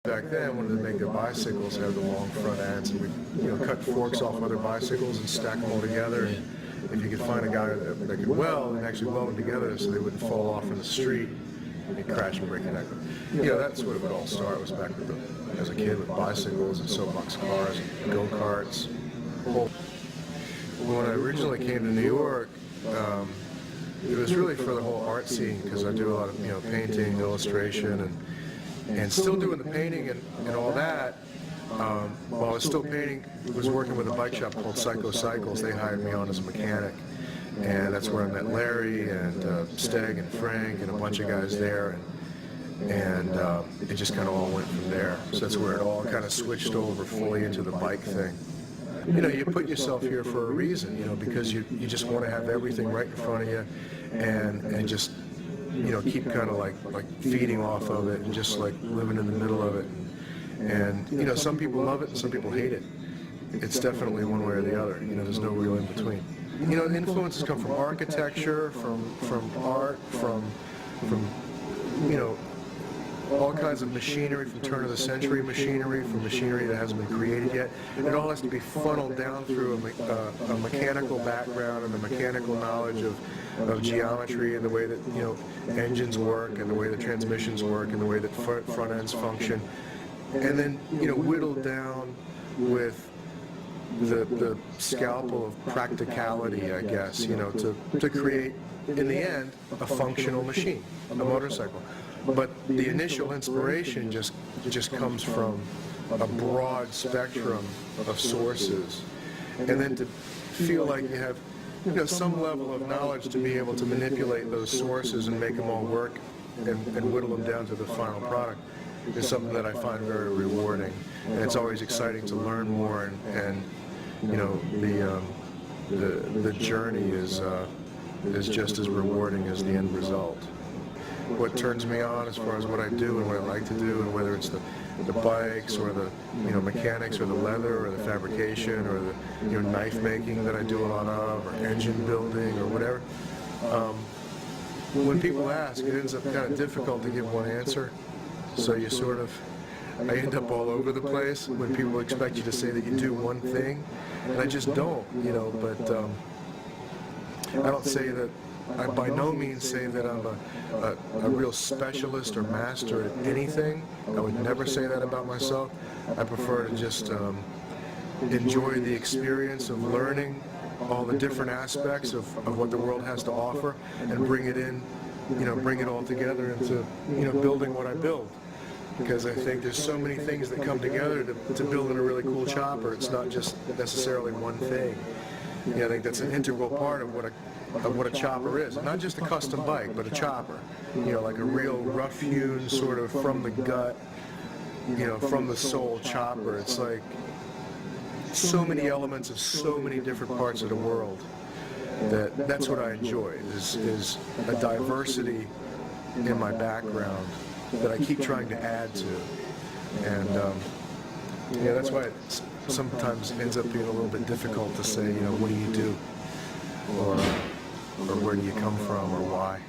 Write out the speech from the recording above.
Back then, wanted to make their bicycles have the long front ends, and we cut forks off other bicycles and stack them all together. If you could find a guy that could weld and actually weld them together so they wouldn't fall off in the street and crash and break your neck. That's what it would all start. Was back with as a kid with bicycles and soapbox cars and go-karts. When I originally came to New York, it was really for the whole art scene, because I do a lot of painting, illustration, and still doing the painting and all that. While I was still painting, I was working with a bike shop called Psycho Cycles. They hired me on as a mechanic, and that's where I met Larry and Steg and Frank and a bunch of guys there, and it just kind of all went from there. So that's where it all kind of switched over fully into the bike thing. You put yourself here for a reason, because you just want to have everything right in front of you, and just keep kind of like feeding off of it and just like living in the middle of it. And some people love it and some people hate it. It's definitely one way or the other. There's no real in between. Influences come from architecture, from art, from all kinds of machinery, from turn of the century machinery, from machinery that hasn't been created yet. It all has to be funneled down through a mechanical background and a mechanical knowledge of geometry and the way that engines work and the way the transmissions work and the way that front ends function, and then whittled down with the scalpel of practicality, I guess, to create in the end a functional machine, a motorcycle. But the initial inspiration just comes from a broad spectrum of sources, and then to feel like you have some level of knowledge to be able to manipulate those sources and make them all work and whittle them down to the final product is something that I find very rewarding. And it's always exciting to learn more, and the journey is just as rewarding as the end result. What turns me on as far as what I do and what I like to do, and whether it's the bikes or the mechanics or the leather or the fabrication or the knife making that I do a lot of, or engine building or whatever. When people ask, it ends up kind of difficult to give one answer. So I end up all over the place when people expect you to say that you do one thing, and I just don't, but I don't say that. I by no means say that I'm a real specialist or master at anything. I would never say that about myself. I prefer to just enjoy the experience of learning all the different aspects of what the world has to offer, and bring it in, bring it all together into, building what I build. Because I think there's so many things that come together to build in a really cool chopper. It's not just necessarily one thing. I think that's an integral part of what a chopper is. Not just a custom bike, but a chopper. Like a real rough-hewn, sort of from the gut, from the soul chopper. It's like so many elements of so many different parts of the world. That's what I enjoy, is a diversity in my background that I keep trying to add to. And that's why it sometimes ends up being a little bit difficult to say, what do you do? Or where do you come from, or why?